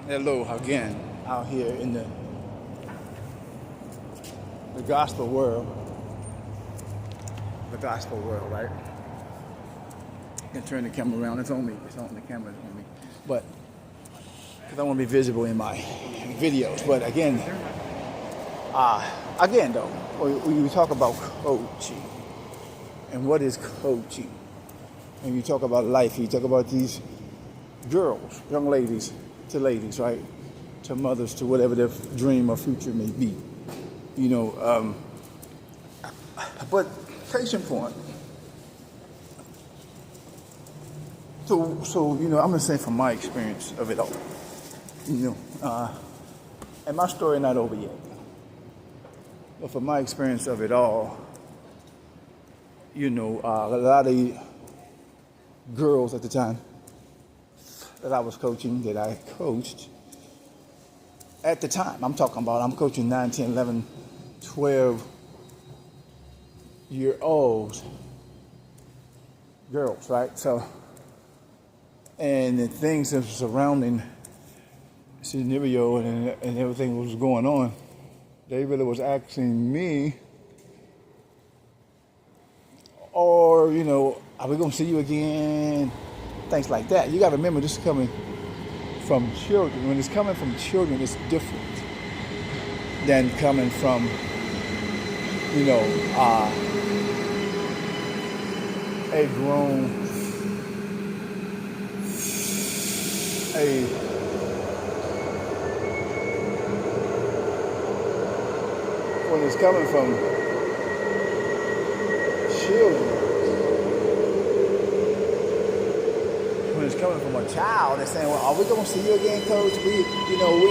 Hello again, out here in the gospel world. The gospel world, right? I can turn the camera around. It's on me. It's on the camera. It's on me. But because I want to be visible in my videos. But again though, when you talk about coaching and what is coaching, and you talk about life, you talk about these girls, young ladies, to ladies, right? To mothers, to whatever their dream or future may be. But case in point. So I'm gonna say from my experience of it all. And my story not over yet. But from my experience of it all, a lot of girls at the time that I was coaching, that I coached, at the time, I'm coaching 9, 10, 11, 12-year-old girls, right? So, and the things that were surrounding scenario and everything that was going on, they really was asking me, or, are we going to see you again? Things like that. You got to remember, this is coming from children. When it's coming from children, it's different than coming from, a grown, when it's coming from children, when it's coming from a child, they're saying, well, are we going to see you again, coach? We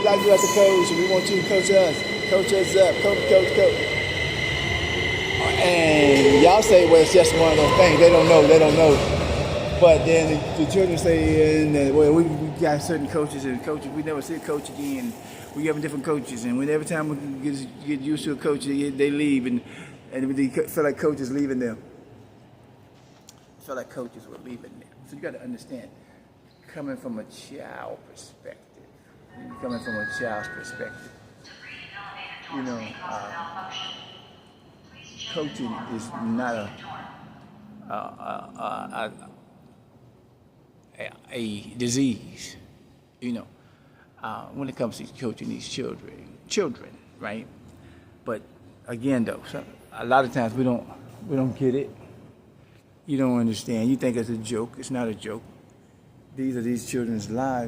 like you as a coach, and we want you to coach us up, coach. And y'all say, well, it's just one of those things. They don't know. But then the children say, well, we got certain coaches, and coaches, we never see a coach again. We have different coaches, and every time we get used to a coach, they leave, and they feel like coaches leaving them. Feel like coaches were leaving them. So you got to understand, coming from a child perspective, coaching is not a disease, when it comes to coaching these children, right? But again, though, a lot of times we don't get it. You don't understand. You think it's a joke. It's not a joke. These are these children's lives.